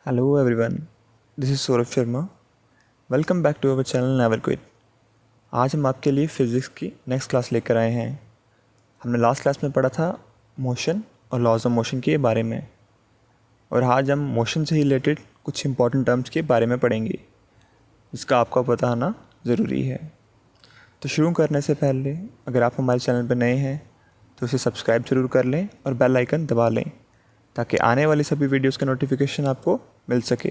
Hello everyone, this is Saurabh Sharma. Welcome back to our channel never quit. आज हम आपके लिए फ़िज़िक्स की नेक्स्ट क्लास लेकर आए हैं. हमने लास्ट क्लास में पढ़ा था मोशन और लॉज ऑफ मोशन के बारे में, और आज हम मोशन से रिलेटेड कुछ इंपॉर्टेंट टर्म्स के बारे में पढ़ेंगे जिसका आपको पता होना ज़रूरी है. तो शुरू करने से पहले अगर आप हमारे चैनल पर नए हैं तो उसे सब्सक्राइब ज़रूर कर लें और बेल आइकन दबा लें ताकि आने वाली सभी वीडियोस का नोटिफिकेशन आपको मिल सके.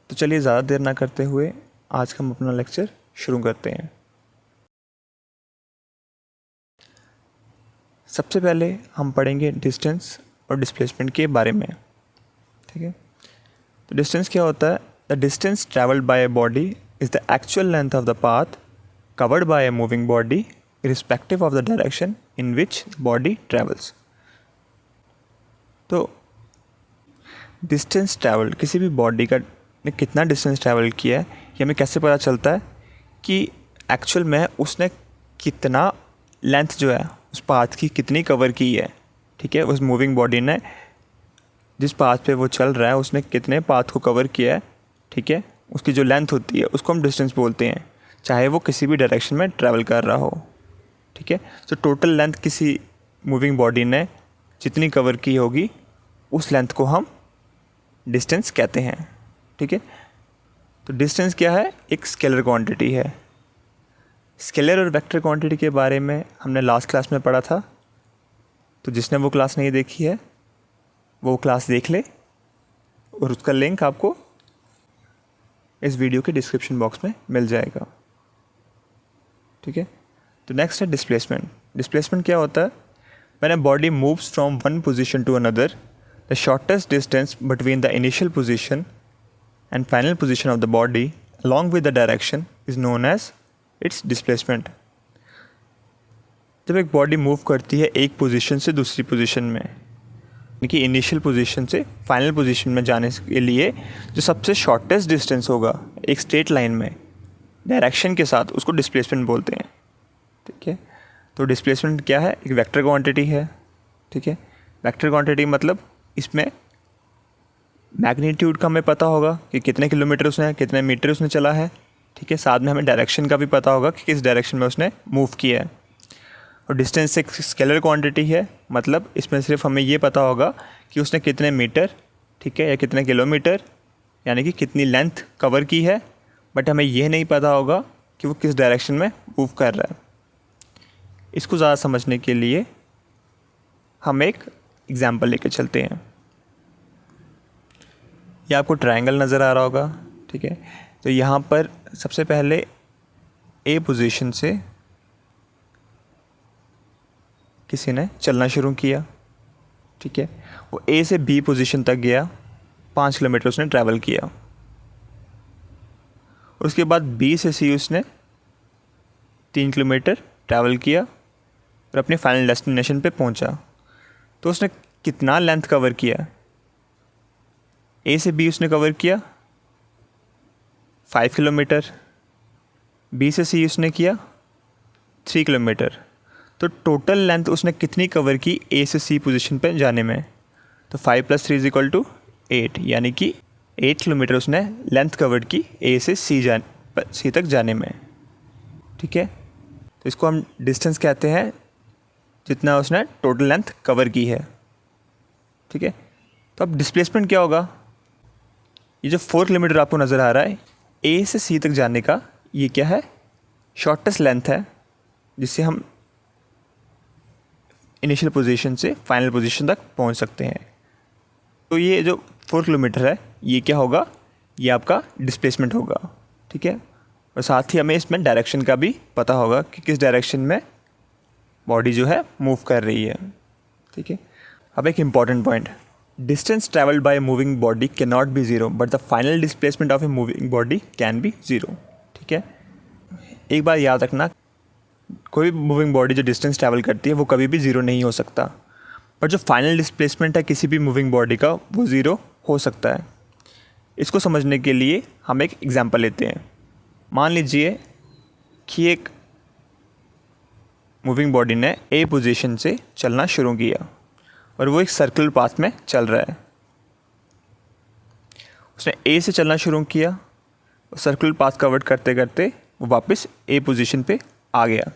तो चलिए ज़्यादा देर ना करते हुए आज हम अपना लेक्चर शुरू करते हैं. सबसे पहले हम पढ़ेंगे डिस्टेंस और डिस्प्लेसमेंट के बारे में. ठीक है, तो डिस्टेंस क्या होता है? The distance travelled bye a body is the actual length of the path covered by a moving body irrespective of the direction in which body travels. तो डिस्टेंस ट्रैवल, किसी भी बॉडी का ने कितना डिस्टेंस ट्रैवल किया है ये हमें कैसे पता चलता है कि एक्चुअल में उसने कितना लेंथ जो है उस पाथ की कितनी कवर की है. ठीक है, उस मूविंग बॉडी ने जिस पाथ पे वो चल रहा है उसने कितने पाथ को कवर किया है. ठीक है, उसकी जो लेंथ होती है उसको हम डिस्टेंस बोलते हैं, चाहे वो किसी भी डायरेक्शन में ट्रैवल कर रहा हो. ठीक है, तो टोटल लेंथ किसी मूविंग बॉडी ने जितनी कवर की होगी उस लेंथ को हम डिस्टेंस कहते हैं. ठीक है, तो डिस्टेंस क्या है? एक स्केलर क्वांटिटी है. स्केलर और वेक्टर क्वांटिटी के बारे में हमने लास्ट क्लास में पढ़ा था, तो जिसने वो क्लास नहीं देखी है वो क्लास देख ले और उसका लिंक आपको इस वीडियो के डिस्क्रिप्शन बॉक्स में मिल जाएगा. ठीक है, तो नेक्स्ट है डिस्प्लेसमेंट. डिस्प्लेसमेंट क्या होता है? When a body moves from one position to another, the shortest distance between the initial position and final position of the body along with the direction is known as its displacement. जब एक body move करती है एक position से दूसरी position में, यानी कि इनिशियल पोजीशन से फाइनल पोजीशन में जाने के लिए जो सबसे शॉर्टेस्ट डिस्टेंस होगा एक स्ट्रेट लाइन में डायरेक्शन के साथ, उसको डिस्प्लेसमेंट बोलते हैं. ठीक है, तो डिस्प्लेसमेंट क्या है? एक वेक्टर क्वांटिटी है. ठीक है, वेक्टर क्वांटिटी मतलब इसमें मैग्नीट्यूड का हमें पता होगा कि कितने किलोमीटर उसने, कितने मीटर उसने चला है. ठीक है, साथ में हमें डायरेक्शन का भी पता होगा कि किस डायरेक्शन में उसने मूव किया है. और डिस्टेंस एक स्केलर क्वांटिटी है, मतलब इसमें सिर्फ हमें ये पता होगा कि उसने कितने मीटर, ठीक है, या कितने किलोमीटर, यानी कि कितनी लेंथ कवर की है, बट हमें यह नहीं पता होगा कि वो किस डायरेक्शन में मूव कर रहा है. इसको ज़्यादा समझने के लिए हम एक एग्जाम्पल लेके चलते हैं. ये आपको ट्रायंगल नज़र आ रहा होगा. ठीक है, तो यहाँ पर सबसे पहले ए पोजीशन से किसी ने चलना शुरू किया. ठीक है, वो ए से बी पोजीशन तक गया, 5 किलोमीटर उसने ट्रैवल किया. उसके बाद बी से सी उसने 3 किलोमीटर ट्रैवल किया और अपने फाइनल डेस्टिनेशन पे पहुंचा. तो उसने कितना लेंथ कवर किया? ए से बी उसने कवर किया 5 किलोमीटर, बी से सी उसने किया 3 किलोमीटर. तो टोटल लेंथ उसने कितनी कवर की ए से सी पोजीशन पे जाने में? तो 5 + 3 = 8, यानी कि 8 किलोमीटर उसने लेंथ कवर की ए से सी तक जाने में. ठीक है, तो इसको हम डिस्टेंस कहते हैं जितना उसने टोटल लेंथ कवर की है. ठीक है, तो अब डिस्प्लेसमेंट क्या होगा? ये जो 4 किलोमीटर आपको नज़र आ रहा है ए से सी तक जाने का, ये क्या है? शॉर्टेस्ट लेंथ है जिससे हम इनिशियल पोजीशन से फाइनल पोजीशन तक पहुंच सकते हैं. तो ये जो 4 किलोमीटर है ये क्या होगा? ये आपका डिस्प्लेसमेंट होगा. ठीक है, और साथ ही हमें इसमें डायरेक्शन का भी पता होगा कि किस डायरेक्शन में बॉडी जो है मूव कर रही है. ठीक है, अब एक important point, distance travelled bye a moving body can not be zero but the final displacement of a moving body can be zero. ठीक है, एक बार याद रखना, कोई मूविंग बॉडी जो डिस्टेंस ट्रैवल करती है वो कभी भी ज़ीरो नहीं हो सकता, पर जो फाइनल डिस्प्लेसमेंट है किसी भी मूविंग बॉडी का वो ज़ीरो हो सकता है. इसको समझने के लिए हम एक एग्जाम्पल लेते हैं. मान लीजिए कि एक मूविंग बॉडी ने ए पोजीशन से चलना शुरू किया और वो एक सर्कुलर पाथ में चल रहा है. उसने ए से चलना शुरू किया, सर्कुलर पाथ कवर करते करते वो वापस ए पोजीशन पे आ गया,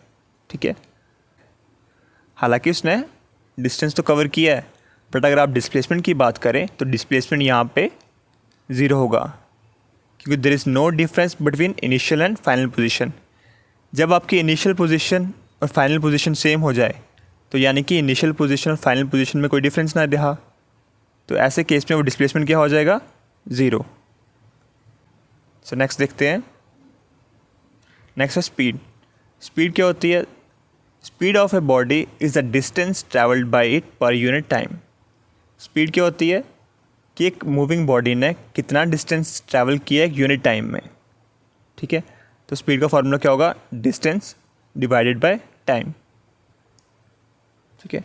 ठीक है। हालांकि उसने डिस्टेंस तो कवर किया है, बट अगर आप डिस्प्लेसमेंट की बात करें तो डिस्प्लेसमेंट यहाँ पे 0 होगा, क्योंकि there is no difference between initial and final position. जब आपकी इनिशियल पोजीशन और फाइनल पोजीशन सेम हो जाए तो यानी कि इनिशियल पोजीशन और फाइनल पोजीशन में कोई डिफरेंस ना रहा, तो ऐसे केस में वो डिस्प्लेसमेंट क्या हो जाएगा, 0। सो नेक्स्ट देखते हैं। नेक्स्ट है स्पीड। स्पीड क्या होती है? Speed of a body is the distance travelled bye it per unit time. Speed क्या होती है कि एक मूविंग बॉडी ने कितना डिस्टेंस ट्रैवल किया एक यूनिट टाइम में, ठीक है। तो स्पीड का फॉर्मूला क्या होगा, डिस्टेंस डिवाइडेड बाय टाइम, ठीक है।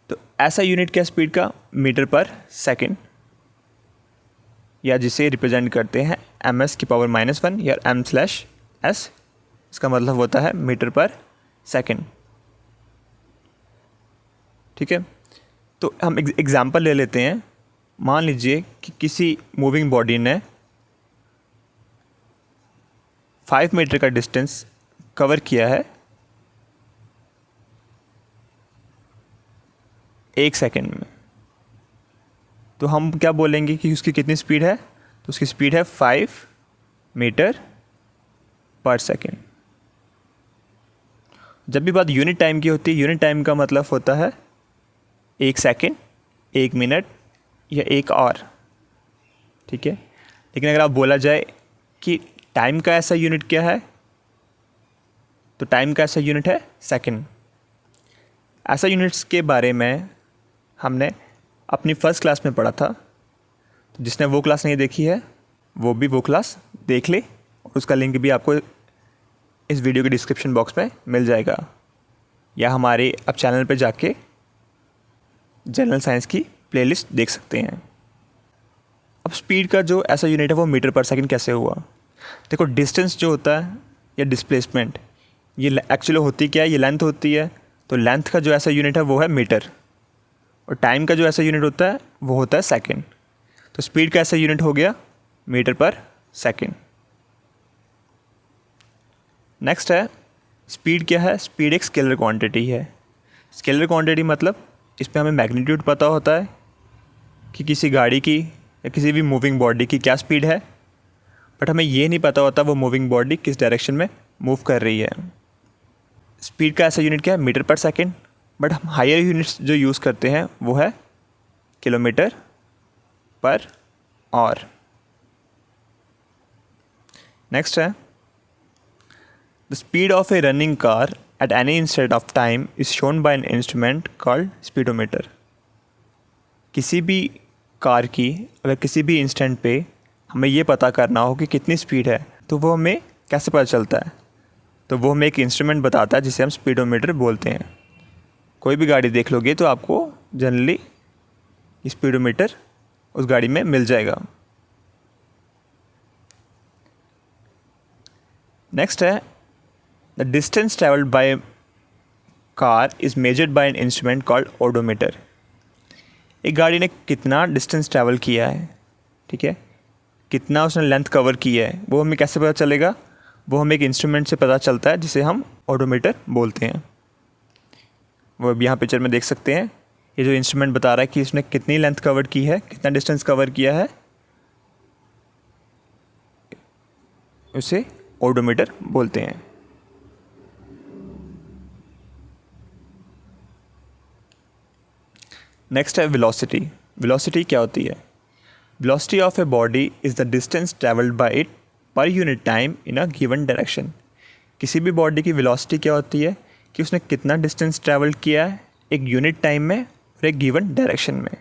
तो ऐसा यूनिट क्या स्पीड का, मीटर पर सेकेंड, या जिसे रिप्रेजेंट करते हैं ms⁻⁻1 या m/s। इसका मतलब होता है मीटर पर सेकेंड, ठीक है। तो हम एग्जांपल ले लेते हैं। मान लीजिए कि किसी मूविंग बॉडी ने 5 मीटर का डिस्टेंस कवर किया है 1 सेकेंड में, तो हम क्या बोलेंगे कि उसकी कितनी स्पीड है, तो उसकी स्पीड है 5 मीटर पर सेकेंड। जब भी बात यूनिट टाइम की होती है, यूनिट टाइम का मतलब होता है 1 सेकेंड, 1 मिनट या 1 आवर, ठीक है। लेकिन अगर आप बोला जाए कि टाइम का ऐसा यूनिट क्या है, तो टाइम का ऐसा यूनिट है सेकेंड। ऐसा यूनिट्स के बारे में हमने अपनी फर्स्ट क्लास में पढ़ा था, तो जिसने वो क्लास नहीं देखी है वो भी वो क्लास देख ले, और उसका लिंक भी आपको इस वीडियो के डिस्क्रिप्शन बॉक्स में मिल जाएगा, या हमारे अब चैनल पे जाके जनरल साइंस की प्लेलिस्ट देख सकते हैं। अब स्पीड का जो ऐसा यूनिट है वो मीटर पर सेकंड कैसे हुआ? देखो, डिस्टेंस जो होता है या डिस्प्लेसमेंट, ये एक्चुअली होती क्या है, ये लेंथ होती है। तो लेंथ का जो ऐसा यूनिट है वो है मीटर, और टाइम का जो ऐसा यूनिट होता है वो होता है सेकंड। तो स्पीड का ऐसा यूनिट हो गया मीटर पर सेकंड। नेक्स्ट है स्पीड। क्या है? स्पीड एक स्केलर क्वांटिटी है। स्केलर क्वांटिटी मतलब इसमें हमें मैग्नीट्यूड पता होता है कि किसी गाड़ी की या किसी भी मूविंग बॉडी की क्या स्पीड है, बट हमें ये नहीं पता होता वो मूविंग बॉडी किस डायरेक्शन में मूव कर रही है। स्पीड का ऐसा यूनिट क्या है? मीटर पर सेकंड, बट हम हायर यूनिट्स जो यूज़ करते हैं वो है किलोमीटर पर आवर। नेक्स्ट है the speed of A running car at any instant of time is shown by an instrument called speedometer। किसी भी कार की अगर किसी भी इंस्टेंट पे हमें ये पता करना हो कि कितनी स्पीड है, तो वो हमें कैसे पता चलता है? तो वो हमें एक इंस्ट्रूमेंट बताता है जिसे हम स्पीडोमीटर बोलते हैं। कोई भी गाड़ी देख लोगे तो आपको जनरली स्पीडोमीटर उस गाड़ी में मिल जाएगा। नेक्स्ट है The distance traveled by a car is measured by an instrument called odometer। एक गाड़ी ने कितना डिस्टेंस ट्रैवल किया है, ठीक है, कितना उसने लेंथ कवर किया है, वो हमें कैसे पता चलेगा? वो हमें एक इंस्ट्रूमेंट से पता चलता है जिसे हम ओडोमीटर बोलते हैं। वो अब यहाँ पिक्चर में देख सकते हैं, ये जो इंस्ट्रूमेंट बता रहा है कि इसने कितनी लेंथ कवर की है, कितना डिस्टेंस कवर किया है, उसे ओडोमीटर बोलते हैं। नेक्स्ट है वेलोसिटी। वेलोसिटी क्या होती है? Velocity of a body is the distance travelled bye it per unit time in a given direction. किसी भी बॉडी की वेलोसिटी क्या होती है कि उसने कितना डिस्टेंस ट्रैवल किया है एक यूनिट टाइम में और एक गिवन डायरेक्शन में,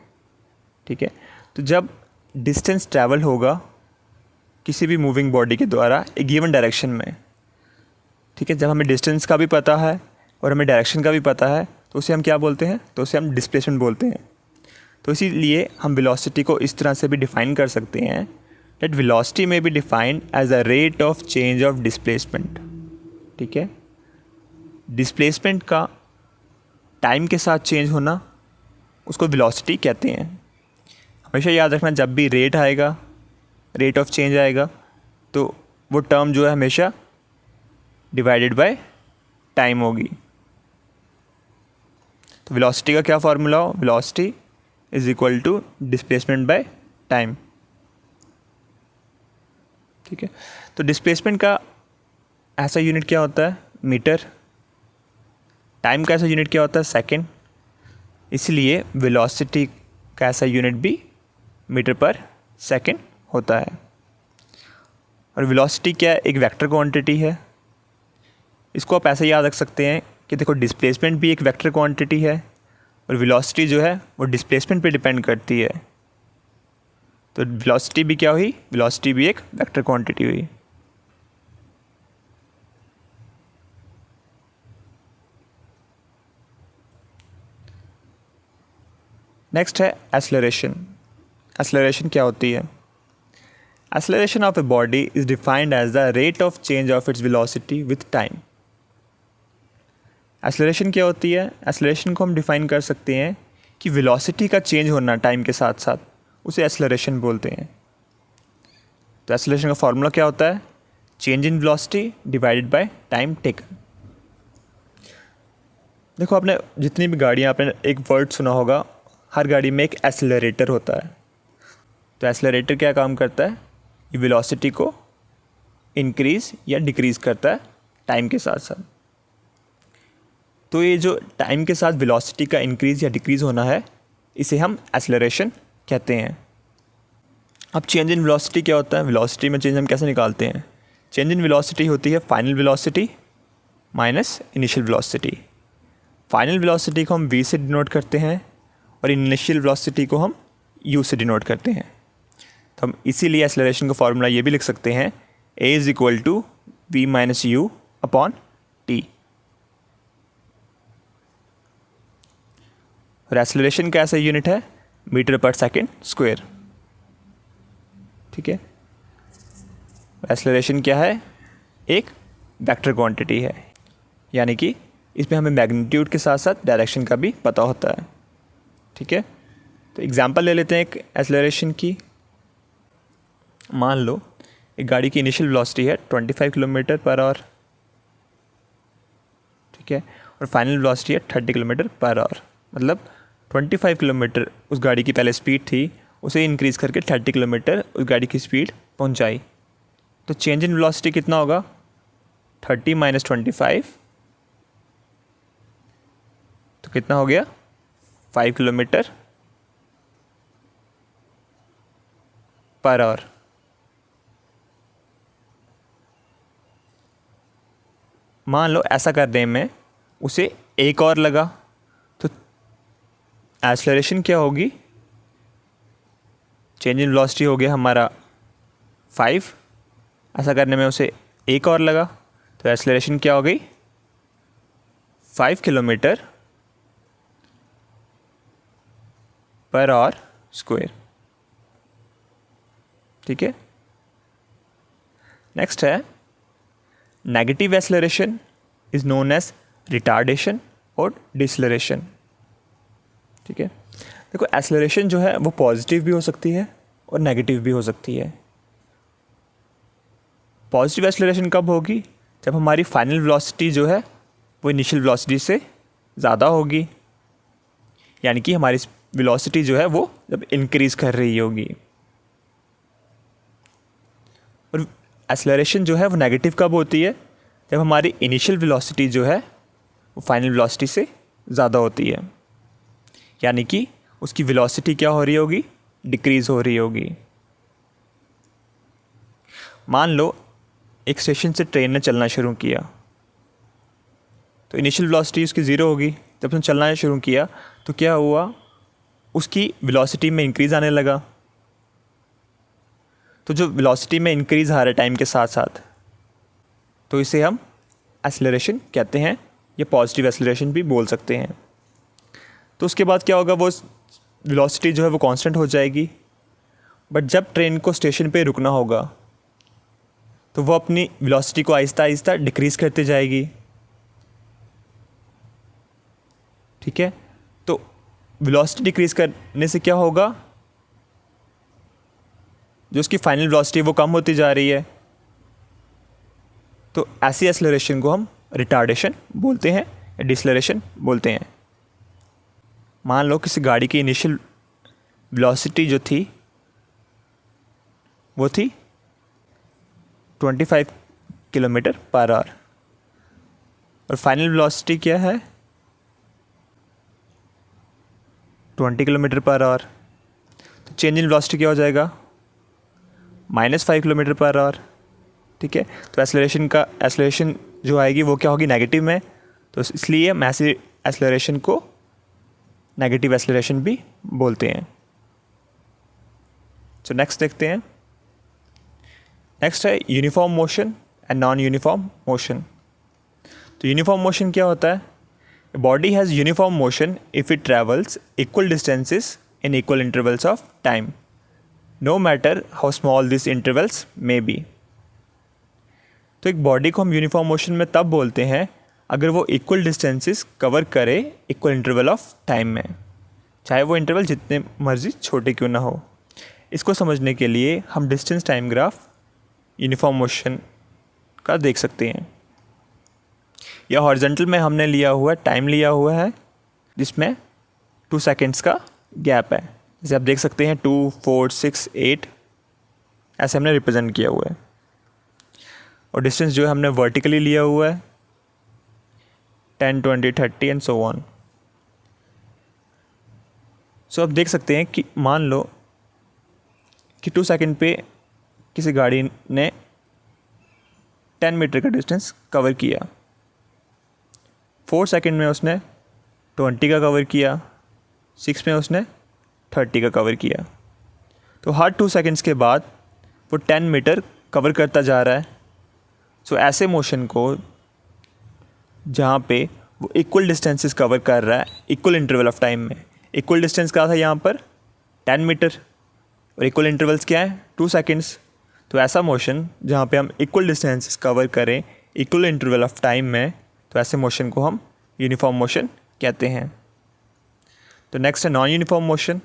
ठीक है। तो जब डिस्टेंस ट्रैवल होगा किसी भी मूविंग बॉडी के द्वारा एक गिवन डायरेक्शन में, ठीक है, जब हमें डिस्टेंस का भी पता है और हमें डायरेक्शन का भी पता है, तो उसे हम क्या बोलते हैं? तो उसे हम डिस्प्लेसमेंट बोलते हैं। तो इसीलिए हम वेलोसिटी को इस तरह से भी डिफ़ाइन कर सकते हैं that velocity may be defined as a rate of change of displacement, ठीक है। डिस्प्लेसमेंट का टाइम के साथ चेंज होना उसको वेलोसिटी कहते हैं। हमेशा याद रखना, जब भी रेट आएगा रेट ऑफ चेंज आएगा, तो वो टर्म जो है हमेशा डिवाइडेड बाय टाइम होगी। तो वेलोसिटी का क्या फार्मूला हो, velocity is equal to displacement by time. ठीक है, तो डिस्प्लेसमेंट का ऐसा यूनिट क्या होता है, मीटर। टाइम का ऐसा यूनिट क्या होता है, सेकेंड। इसलिए वेलोसिटी का ऐसा यूनिट भी मीटर पर सेकेंड होता है। और वेलोसिटी क्या है, एक वेक्टर क्वांटिटी है। इसको आप ऐसे याद रख सकते हैं कि देखो डिस्प्लेसमेंट भी एक वेक्टर क्वांटिटी है और वेलोसिटी जो है वो डिस्प्लेसमेंट पे डिपेंड करती है। तो वेलोसिटी भी क्या हुई, वेलोसिटी भी एक वेक्टर क्वांटिटी हुई। नेक्स्ट है एक्सेलरेशन। एक्सेलरेशन क्या होती है, acceleration of a body is defined as the rate of change of its velocity with time. Acceleration क्या होती है, एक्सेलरेशन को हम डिफाइन कर सकते हैं कि वेलोसिटी का चेंज होना टाइम के साथ साथ, उसे एक्सेलरेशन बोलते हैं। तो एक्सेलरेशन का फार्मूला क्या होता है, change in velocity divided by time taken. देखो आपने जितनी भी गाड़ियाँ, आपने एक वर्ड सुना होगा, हर गाड़ी में एक एक्सेलरेटर होता है। तो एक्सेलरेटर क्या काम करता है, ये वेलोसिटी को इंक्रीज़ या डिक्रीज़ करता है टाइम के साथ साथ। तो ये जो टाइम के साथ वेलोसिटी का इंक्रीज़ या डिक्रीज़ होना है, इसे हम एक्सेलरेशन कहते हैं। अब चेंज इन वेलोसिटी क्या होता है, वेलोसिटी में चेंज हम कैसे निकालते हैं, चेंज इन वेलोसिटी होती है final velocity minus initial velocity. Final velocity को हम v से डिनोट करते हैं और इनिशियल वेलोसिटी को हम u से डिनोट करते हैं। तो हम इसीलिए एक्सेलरेशन का फार्मूला ये भी लिख सकते हैं, a is equal to v minus u upon t। और एक्सेलरेशन का ऐसा यूनिट है मीटर पर सेकेंड स्क्वायर। ठीक है, एक्सेलरेशन क्या है, एक वेक्टर क्वांटिटी है, यानी कि इसमें हमें मैग्नीट्यूड के साथ साथ डायरेक्शन का भी पता होता है। ठीक है, तो एग्जांपल ले लेते हैं एक एक्सेलरेशन की। मान लो एक गाड़ी की इनिशियल वेलोसिटी है 25 किलोमीटर पर आवर। ठीक है, और फाइनल वेलोसिटी है 30 किलोमीटर पर आवर। मतलब 25 किलोमीटर उस गाड़ी की पहले स्पीड थी, उसे इंक्रीज़ करके 30 किलोमीटर उस गाड़ी की स्पीड पहुंचाई। तो चेंज इन वेलोसिटी कितना होगा, 30 माइनस 25, तो कितना हो गया 5 किलोमीटर पर आवर। मान लो ऐसा कर दें, मैं उसे एक और लगा, तो एक्सेलरेशन क्या होगी, चेंज इन वेलोसिटी हो गया हमारा 5, ऐसा करने में उसे एक और लगा, तो एक्सेलरेशन क्या हो गई 5 किलोमीटर पर आवर स्क्वायर। ठीक है, नेक्स्ट है negative acceleration is known as retardation और डिसलरेशन। ठीक है, देखो एक्सेलरेशन जो है वो पॉजिटिव भी हो सकती है और नेगेटिव भी हो सकती है। पॉजिटिव एक्सेलरेशन कब होगी, जब हमारी फाइनल वेलोसिटी जो है वो इनिशियल वेलोसिटी से ज़्यादा होगी, यानी कि हमारी वेलोसिटी जो है वो जब इंक्रीज़ कर रही होगी। और एक्सेलरेशन जो है वो नेगेटिव कब होती है, जब हमारी इनिशियल वेलोसिटी जो है वो फाइनल वेलोसिटी से ज़्यादा होती है, यानी कि उसकी वेलोसिटी क्या हो रही होगी, डिक्रीज़ हो रही होगी। मान लो एक स्टेशन से ट्रेन ने चलना शुरू किया, तो इनिशियल वेलोसिटी उसकी ज़ीरो होगी। जब उसने चलना शुरू किया तो क्या हुआ, उसकी वेलोसिटी में इंक्रीज़ आने लगा। तो जो वेलोसिटी में इंक्रीज़ आ रहा है टाइम के साथ साथ, तो इसे हम एक्सेलरेशन कहते हैं, या पॉजिटिव एक्सेलरेशन भी बोल सकते हैं। तो उसके बाद क्या होगा, वो वेलोसिटी जो है वो कांस्टेंट हो जाएगी। बट जब ट्रेन को स्टेशन पे रुकना होगा तो वो अपनी वेलोसिटी को आहिस्ता आहिस्ता डिक्रीज़ करते जाएगी। ठीक है, तो वेलोसिटी डिक्रीज़ करने से क्या होगा, जो उसकी फाइनल वेलोसिटी वो कम होती जा रही है, तो ऐसी एक्सेलरेशन को हम रिटार्डेशन बोलते हैं या डिसलेरेशन बोलते हैं। मान लो किसी गाड़ी की इनिशियल वेलोसिटी जो थी वो थी 25 किलोमीटर पर आवर और फाइनल वेलोसिटी क्या है 20 किलोमीटर पर आवर। तो चेंज इन वेलोसिटी क्या हो जाएगा -5 किलोमीटर पर आवर। ठीक है, तो एक्सेलरेशन जो आएगी वो क्या होगी नेगेटिव में, तो इसलिए हम ऐसी एक्सेलरेशन को नेगेटिव एक्सेलरेशन भी बोलते हैं। तो नेक्स्ट देखते हैं। नेक्स्ट है uniform motion and non uniform motion. तो यूनिफॉर्म मोशन क्या होता है? Body has uniform motion if it travels equal distances in equal intervals of time, no matter how small this intervals may be. तो एक body को हम uniform motion में तब बोलते हैं अगर वो इक्वल डिस्टेंसेस कवर करे इक्वल इंटरवल ऑफ टाइम में, चाहे वो इंटरवल जितने मर्जी छोटे क्यों ना हो। इसको समझने के लिए हम distance time graph uniform motion का देख सकते हैं। या हॉरिजॉन्टल में हमने लिया हुआ टाइम लिया हुआ है जिसमें 2 सेकेंड्स का गैप है, जैसे आप देख सकते हैं 2, 4, 6, 8 ऐसे हमने रिप्रेजेंट किया हुआ है। और डिस्टेंस जो है हमने वर्टिकली लिया हुआ है 10, 20, 30 एंड सो ऑन। सो आप देख सकते हैं कि मान लो कि 2 सेकेंड पे किसी गाड़ी ने 10 मीटर का डिस्टेंस कवर किया, 4 सेकेंड में उसने 20 का कवर किया, 6 में उसने 30 का कवर किया। तो हर 2 सेकेंड्स के बाद वो 10 मीटर कवर करता जा रहा है। सो ऐसे मोशन को जहाँ पे वो इक्वल डिस्टेंसेस कवर कर रहा है इक्वल इंटरवल ऑफ टाइम में, इक्वल डिस्टेंस क्या था यहाँ पर 10 मीटर और इक्वल इंटरवल्स क्या है 2 सेकेंड्स। तो ऐसा मोशन जहाँ पे हम इक्वल डिस्टेंसेस कवर करें इक्वल इंटरवल ऑफ टाइम में, तो ऐसे मोशन को हम यूनिफॉर्म मोशन कहते हैं। तो नेक्स्ट है नॉन यूनिफॉर्म मोशन।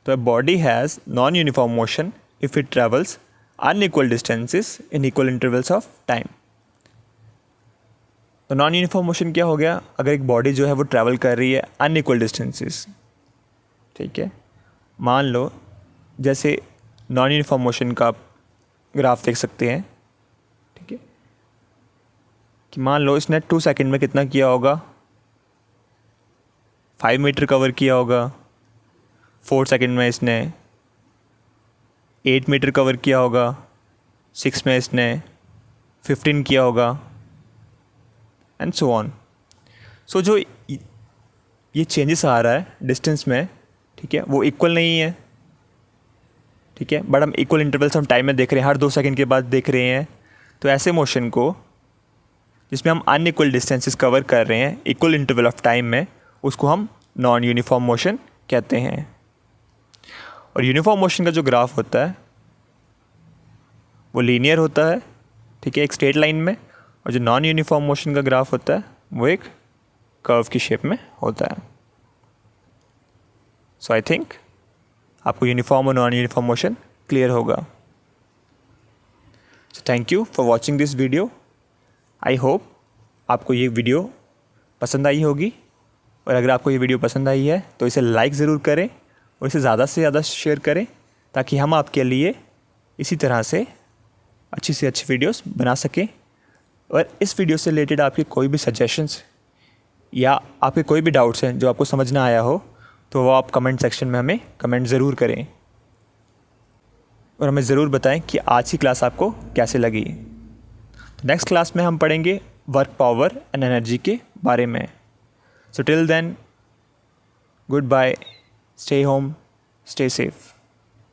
तो body has non uniform motion if it travels unequal distances in equal intervals of time. तो नॉन यूनिफॉर्म मोशन क्या हो गया? अगर एक बॉडी जो है वो ट्रैवल कर रही है अनइक्वल डिस्टेंसेस, ठीक है, मान लो जैसे नॉन यूनिफॉर्म मोशन का ग्राफ देख सकते हैं, ठीक है, कि मान लो इसने 2 सेकेंड में कितना किया होगा 5 मीटर कवर किया होगा, 4 सेकेंड में इसने 8 मीटर कवर किया होगा, 6 में इसने 15 किया होगा एंड सो ऑन। सो जो ये चेंजेस आ रहा है डिस्टेंस में, ठीक है, वो इक्वल नहीं है, ठीक है, बट हम इक्वल इंटरवल्स हम टाइम में देख रहे हैं, हर 2 सेकेंड के बाद देख रहे हैं। तो ऐसे मोशन को जिसमें हम अनइक्वल डिस्टेंसेस कवर कर रहे हैं इक्वल इंटरवल ऑफ टाइम में, उसको हम नॉन यूनिफॉर्म मोशन कहते हैं। और यूनिफॉर्म मोशन का जो ग्राफ होता है वो लीनियर होता है, ठीक है, एक स्ट्रेट लाइन में, और जो नॉन यूनिफॉर्म मोशन का ग्राफ होता है वो एक कर्व की शेप में होता है। सो आई थिंक आपको यूनिफॉर्म और नॉन यूनिफॉर्म मोशन क्लियर होगा। So thank you for watching this video. I hope आपको ये वीडियो पसंद आई होगी, और अगर आपको ये वीडियो पसंद आई है तो इसे लाइक ज़रूर करें और इसे ज़्यादा से ज़्यादा शेयर करें, ताकि हम आपके लिए इसी तरह से अच्छी वीडियोस बना सकें। और इस वीडियो से रिलेटेड आपके कोई भी सजेशंस या आपके कोई भी डाउट्स हैं जो आपको समझ ना आया हो, तो वो आप कमेंट सेक्शन में हमें कमेंट ज़रूर करें और हमें ज़रूर बताएं कि आज की क्लास आपको कैसे लगी। नेक्स्ट क्लास में हम पढ़ेंगे वर्क पावर एंड एनर्जी के बारे में। So till then, good bye, stay home, stay safe.